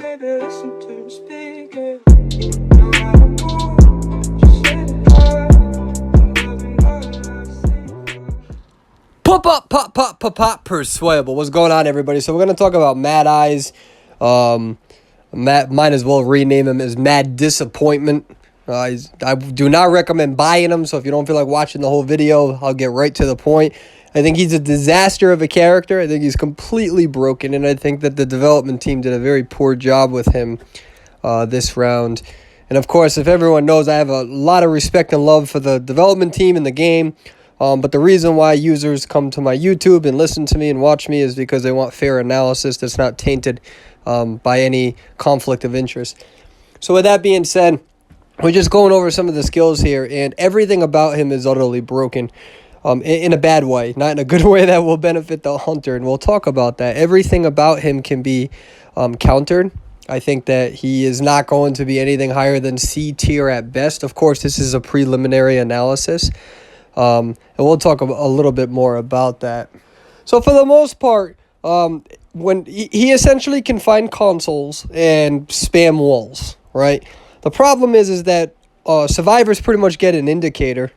baby, listen to the speaker. No matter what, just say the word. I'm loving all I see. Pop, Perswayable. What's going on, everybody? So we're going to talk about Mad Eyes. Might as well rename him as Mad Disappointment. I do not recommend buying him, so if you don't feel like watching the whole video, I'll get right to the point. I think he's a disaster of a character. I think he's completely broken, and I think that the development team did a very poor job with him this round. And of course, if everyone knows, I have a lot of respect and love for the development team in the game. But the reason why users come to my YouTube and listen to me and watch me is because they want fair analysis that's not tainted by any conflict of interest. So with that being said, we're just going over some of the skills here, and everything about him is utterly broken in a bad way, not in a good way that will benefit the hunter, and we'll talk about that. Everything about him can be countered. I think that he is not going to be anything higher than C tier at best. Of course, this is a preliminary analysis, and we'll talk a little bit more about that. So for the most part, when he essentially can find consoles and spam walls, right? The problem is that survivors pretty much get an indicator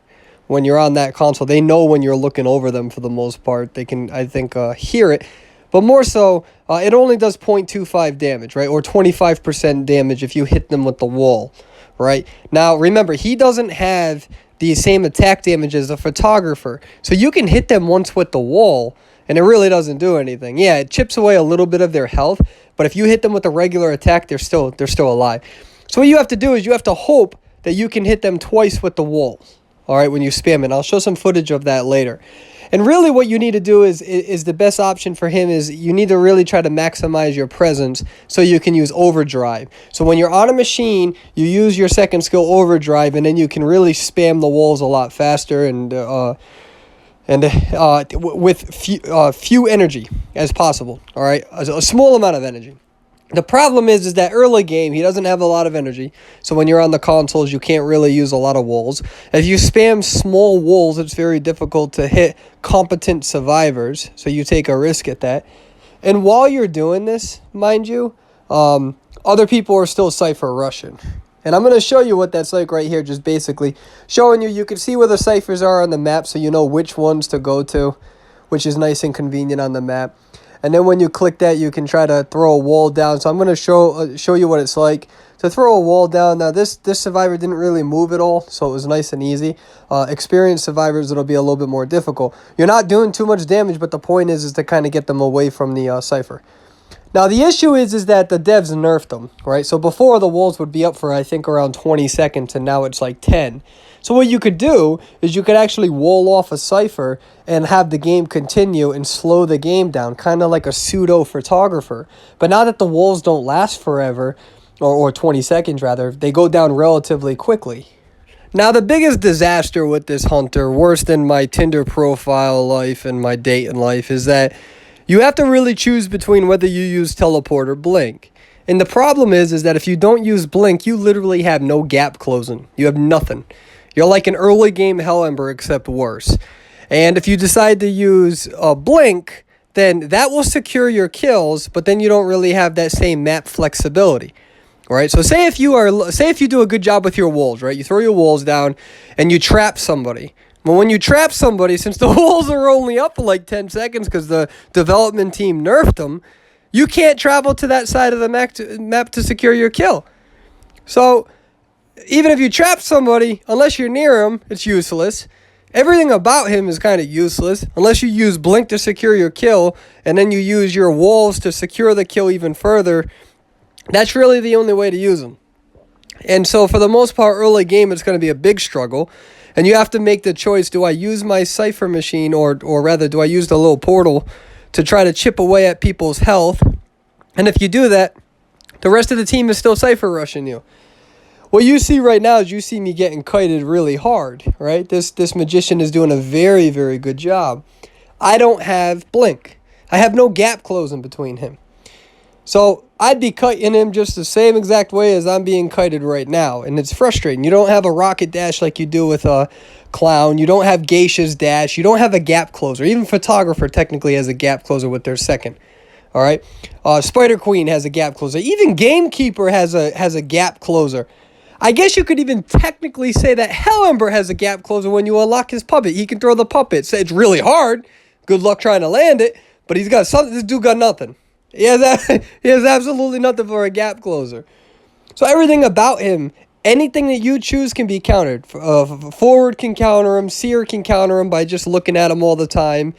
when you're on that console. They know when you're looking over them for the most part. They can, I think, hear it. But more so, it only does 0.25 damage, right? Or 25% damage if you hit them with the wall, right? Now, remember, he doesn't have the same attack damage as a photographer. So you can hit them once with the wall, and it really doesn't do anything. Yeah, it chips away a little bit of their health, but if you hit them with a regular attack, they're still alive. So what you have to do is you have to hope that you can hit them twice with the wall, all right, when you spam it. I'll show some footage of that later. And really what you need to do is the best option for him is you need to really try to maximize your presence so you can use overdrive. So when you're on a machine, you use your second skill overdrive, and then you can really spam the walls a lot faster and with few energy as possible, all right, a small amount of energy. The problem is that early game, he doesn't have a lot of energy. So when you're on the consoles, you can't really use a lot of walls. If you spam small walls, it's very difficult to hit competent survivors. So you take a risk at that. And while you're doing this, mind you, other people are still Cypher rushing. And I'm going to show you what that's like right here, just basically showing you can see where the ciphers are on the map so you know which ones to go to, which is nice and convenient on the map. And then when you click that, you can try to throw a wall down. So I'm going to show you what it's like to throw a wall down. Now, this survivor didn't really move at all, so it was nice and easy. Experienced survivors, it'll be a little bit more difficult. You're not doing too much damage, but the point is to kind of get them away from the cipher. Now, the issue is that the devs nerfed them, right? So before, the walls would be up for, I think, around 20 seconds, and now it's like 10. So what you could do is you could actually wall off a cipher and have the game continue and slow the game down, kind of like a pseudo-photographer. But now that the walls don't last forever, or 20 seconds rather, they go down relatively quickly. Now, the biggest disaster with this hunter, worse than my Tinder profile life and my dating life, is that you have to really choose between whether you use teleport or blink. And the problem is that if you don't use blink, you literally have no gap closing. You have nothing. You're like an early game Hell Ember, except worse. And if you decide to use blink, then that will secure your kills, but then you don't really have that same map flexibility. Right? So say if you do a good job with your walls, right? You throw your walls down and you trap somebody. But when you trap somebody, since the walls are only up for like 10 seconds because the development team nerfed them, you can't travel to that side of the map to secure your kill. So even if you trap somebody, unless you're near him, it's useless. Everything about him is kind of useless unless you use blink to secure your kill and then you use your walls to secure the kill even further. That's really the only way to use them. And so for the most part, early game, it's going to be a big struggle. And you have to make the choice, do I use my cipher machine or rather do I use the little portal to try to chip away at people's health? And if you do that, the rest of the team is still cipher rushing you. What you see right now is you see me getting kited really hard, right? This magician is doing a very, very good job. I don't have blink. I have no gap closing between him. So I'd be kiting him just the same exact way as I'm being kited right now. And it's frustrating. You don't have a rocket dash like you do with a clown. You don't have Geisha's dash. You don't have a gap closer. Even photographer technically has a gap closer with their second. All right. Spider Queen has a gap closer. Even Gamekeeper has a gap closer. I guess you could even technically say that Hellember has a gap closer when you unlock his puppet. He can throw the puppet. So it's really hard. Good luck trying to land it. But he's got something. This dude got nothing. He has absolutely nothing for a gap closer. So everything about him, anything that you choose can be countered. Forward can counter him. Seer can counter him by just looking at him all the time.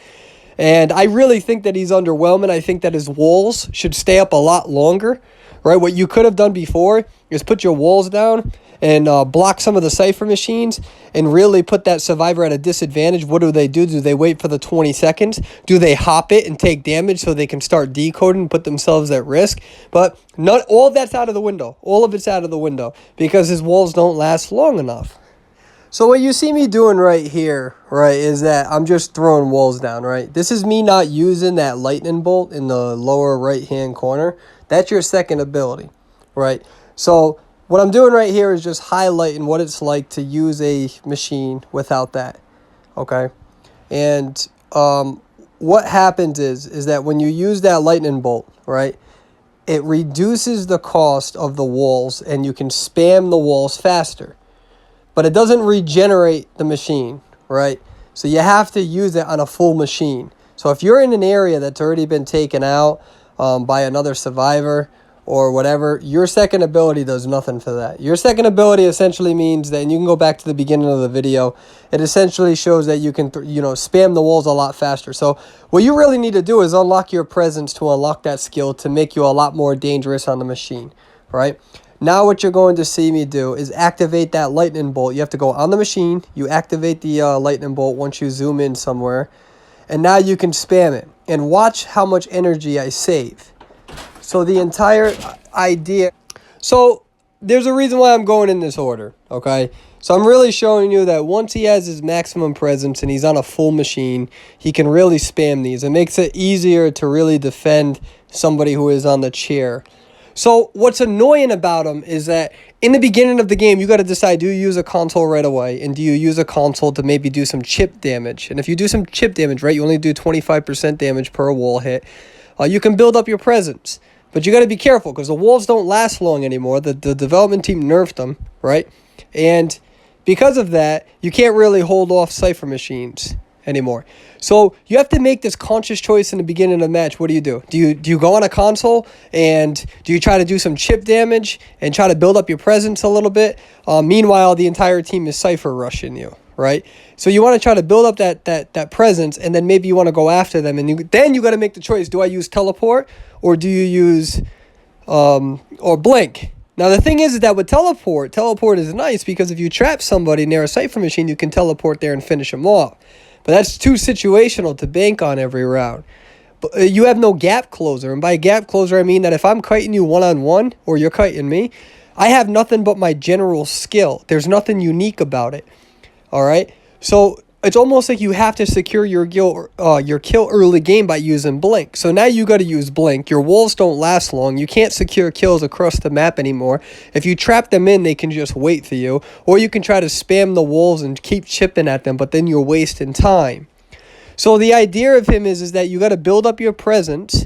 And I really think that he's underwhelming. I think that his walls should stay up a lot longer, right? What you could have done before is put your walls down and block some of the cipher machines and really put that survivor at a disadvantage. What do? Do they wait for the 20 seconds? Do they hop it and take damage so they can start decoding and put themselves at risk? But not all of that's out of the window. All of it's out of the window because his walls don't last long enough. So what you see me doing right here, right, is that I'm just throwing walls down, right? This is me not using that lightning bolt in the lower right-hand corner. That's your second ability, right? So what I'm doing right here is just highlighting what it's like to use a machine without that, okay? And what happens is that when you use that lightning bolt, right, it reduces the cost of the walls and you can spam the walls faster. But it doesn't regenerate the machine, right? So you have to use it on a full machine. So if you're in an area that's already been taken out by another survivor or whatever, your second ability does nothing for that. Your second ability essentially means that, and you can go back to the beginning of the video, it essentially shows that you can, spam the walls a lot faster. So what you really need to do is unlock your presence to unlock that skill to make you a lot more dangerous on the machine, right? Now what you're going to see me do is activate that lightning bolt. You have to go on the machine. You activate the lightning bolt once you zoom in somewhere. And now you can spam it. And watch how much energy I save. So the entire idea... So there's a reason why I'm going in this order, okay? So I'm really showing you that once he has his maximum presence and he's on a full machine, he can really spam these. It makes it easier to really defend somebody who is on the chair. So what's annoying about him is that in the beginning of the game, you got to decide, do you use a console right away? And do you use a console to maybe do some chip damage? And if you do some chip damage, right, you only do 25% damage per wall hit. You can build up your presence. But you got to be careful because the walls don't last long anymore. The development team nerfed them, right? And because of that, you can't really hold off cipher machines anymore. So you have to make this conscious choice in the beginning of the match. What do? Do you go on a console and do you try to do some chip damage and try to build up your presence a little bit? Meanwhile, the entire team is cipher rushing you, right? So you want to try to build up that presence, and then maybe you want to go after them, and then you got to make the choice: do I use teleport or do you use or blink? Now the thing is that with teleport is nice because if you trap somebody near a cipher machine, you can teleport there and finish them off. But that's too situational to bank on every round. But you have no gap closer. And by gap closer, I mean that if I'm kiting you one-on-one or you're kiting me, I have nothing but my general skill. There's nothing unique about it. All right? So it's almost like you have to secure your kill early game by using blink. So now you got to use blink. Your walls don't last long. You can't secure kills across the map anymore. If you trap them in, they can just wait for you. Or you can try to spam the walls and keep chipping at them, but then you're wasting time. So the idea of him is that you got to build up your presence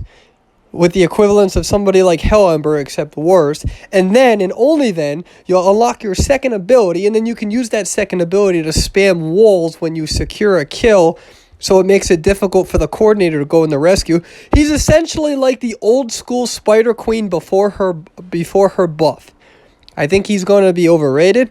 with the equivalence of somebody like Hellember, except worse. And then, and only then, you'll unlock your second ability, and then you can use that second ability to spam walls when you secure a kill, so it makes it difficult for the coordinator to go in the rescue. He's essentially like the old school Spider Queen before her buff. I think he's going to be overrated.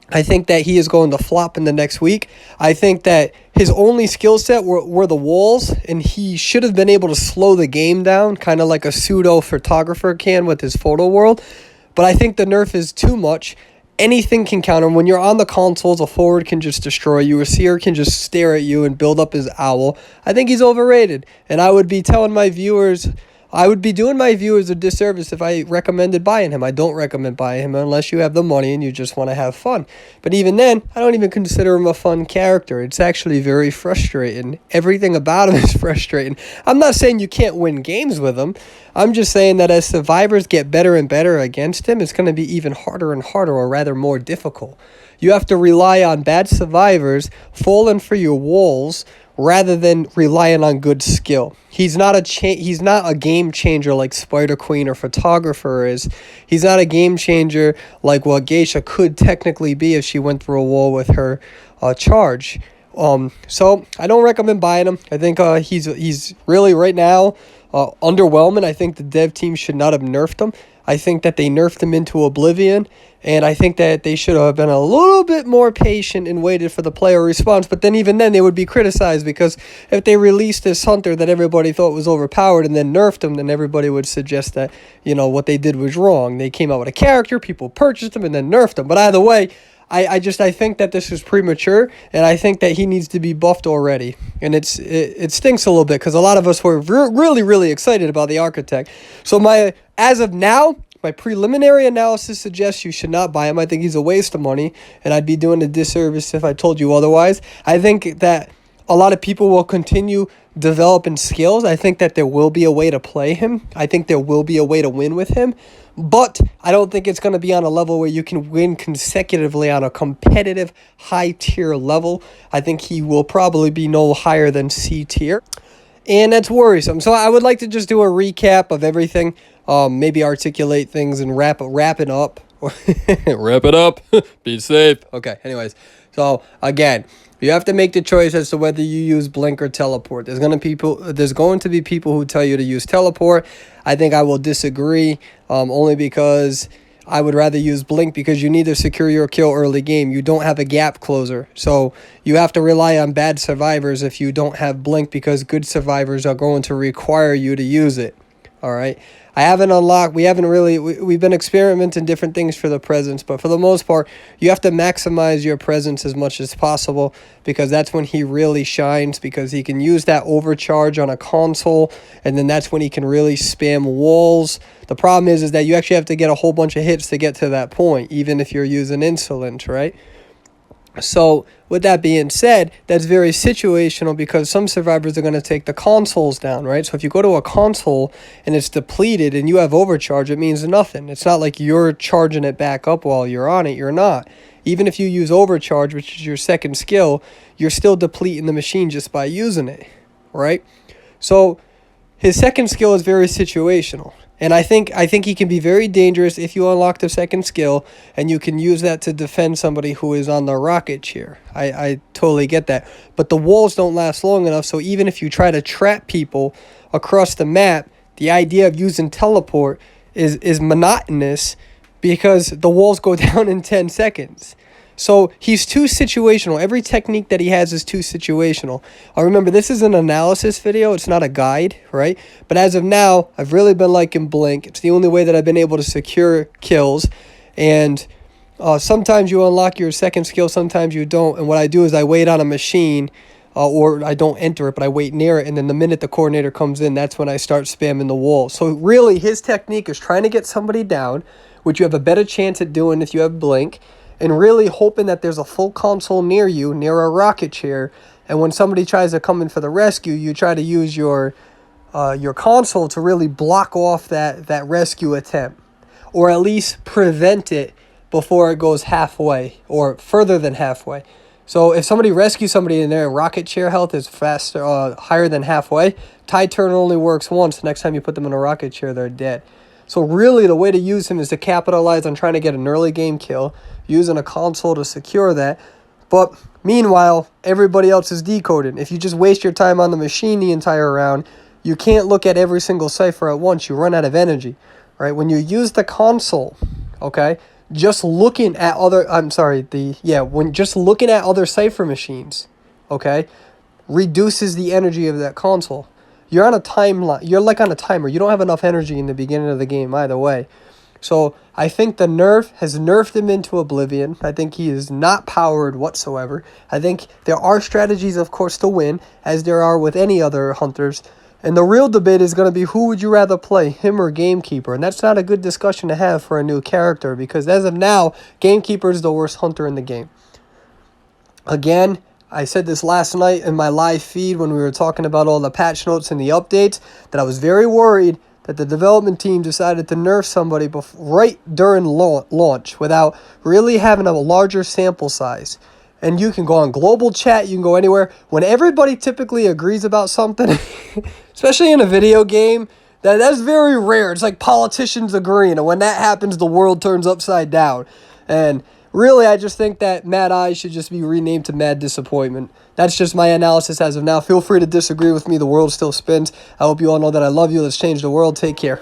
I think that he is going to flop in the next week. I think that his only skill set were the walls, and he should have been able to slow the game down, kind of like a pseudo-photographer can with his photo world. But I think the nerf is too much. Anything can counter him. When you're on the consoles, a forward can just destroy you. A seer can just stare at you and build up his owl. I think he's overrated. And I would be telling my viewers... I would be doing my viewers a disservice if I recommended buying him. I don't recommend buying him unless you have the money and you just want to have fun. But even then, I don't even consider him a fun character. It's actually very frustrating. Everything about him is frustrating. I'm not saying you can't win games with him. I'm just saying that as survivors get better and better against him, it's going to be even harder and harder, or rather more difficult. You have to rely on bad survivors falling for your walls rather than relying on good skill. He's not a game changer like Spider Queen or Photographer is. He's not a game changer like what Geisha could technically be if she went through a wall with her charge. So I don't recommend buying him. I think he's really right now underwhelming. I think the dev team should not have nerfed him. I think that they nerfed him into oblivion, and I think that they should have been a little bit more patient and waited for the player response. But then even then they would be criticized, because if they released this hunter that everybody thought was overpowered and then nerfed him, then everybody would suggest that, what they did was wrong. They came out with a character, people purchased him, and then nerfed him. But either way, I think that this is premature, and I think that he needs to be buffed already. And it stinks a little bit, because a lot of us were really, really excited about the Architect. So as of now, my preliminary analysis suggests you should not buy him. I think he's a waste of money, and I'd be doing a disservice if I told you otherwise. I think that a lot of people will continue developing skills. I think that there will be a way to play him. I think there will be a way to win with him. But I don't think it's going to be on a level where you can win consecutively on a competitive high-tier level. I think he will probably be no higher than C tier. And that's worrisome. So I would like to just do a recap of everything. Maybe articulate things and wrap it up. Wrap it up. Be safe. Okay, anyways. So, again, you have to make the choice as to whether you use Blink or Teleport. There's going to be people who tell you to use Teleport. I think I will disagree, only because I would rather use Blink, because you need to secure your kill early game. You don't have a gap closer. So you have to rely on bad survivors if you don't have Blink, because good survivors are going to require you to use it. All right. We've been experimenting different things for the presence, but for the most part, you have to maximize your presence as much as possible, because that's when he really shines, because he can use that overcharge on a console, and then that's when he can really spam walls. The problem is that you actually have to get a whole bunch of hits to get to that point, even if you're using Insolent, right? So, with that being said, that's very situational, because some survivors are going to take the consoles down, right? So if you go to a console and it's depleted and you have overcharge, it means nothing. It's not like you're charging it back up while you're on it. You're not. Even if you use overcharge, which is your second skill, you're still depleting the machine just by using it, right? So his second skill is very situational. And I think he can be very dangerous if you unlock the second skill, and you can use that to defend somebody who is on the rocket chair. I totally get that. But the walls don't last long enough, so even if you try to trap people across the map, the idea of using teleport is monotonous, because the walls go down in 10 seconds. So he's too situational. Every technique that he has is too situational. Remember, this is an analysis video. It's not a guide, right? But as of now, I've really been liking Blink. It's the only way that I've been able to secure kills. And sometimes you unlock your second skill, sometimes you don't. And what I do is I wait on a machine, or I don't enter it, but I wait near it. And then the minute the coordinator comes in, that's when I start spamming the wall. So really, his technique is trying to get somebody down, which you have a better chance at doing if you have Blink, and really hoping that there's a full console near you, near a rocket chair, and when somebody tries to come in for the rescue, you try to use your console to really block off that rescue attempt, or at least prevent it before it goes halfway, or further than halfway. So if somebody rescues somebody and their rocket chair health is higher than halfway, tide turn only works once. The next time you put them in a rocket chair, they're dead. So really, the way to use him is to capitalize on trying to get an early game kill, using a console to secure that. But meanwhile, everybody else is decoding. If you just waste your time on the machine the entire round, you can't look at every single cipher at once. You run out of energy, right? When you use the console, okay, just looking at other cipher machines, okay, reduces the energy of that console. You're on a timeline. You're like on a timer. You don't have enough energy in the beginning of the game either way. So I think the nerf has nerfed him into oblivion. I think he is not powered whatsoever. I think there are strategies, of course, to win, as there are with any other hunters. And the real debate is going to be, who would you rather play, him or Gamekeeper? And that's not a good discussion to have for a new character, because as of now, Gamekeeper is the worst hunter in the game. Again, I said this last night in my live feed when we were talking about all the patch notes and the updates, that I was very worried that the development team decided to nerf somebody right during launch without really having a larger sample size. and you can go on global chat, you can go anywhere. When everybody typically agrees about something, especially in a video game, that's very rare. It's like politicians agreeing, and when that happens, the world turns upside down. And really, I just think that Mad Eyes should just be renamed to Mad Disappointment. That's just my analysis as of now. Feel free to disagree with me. The world still spins. I hope you all know that I love you. Let's change the world. Take care.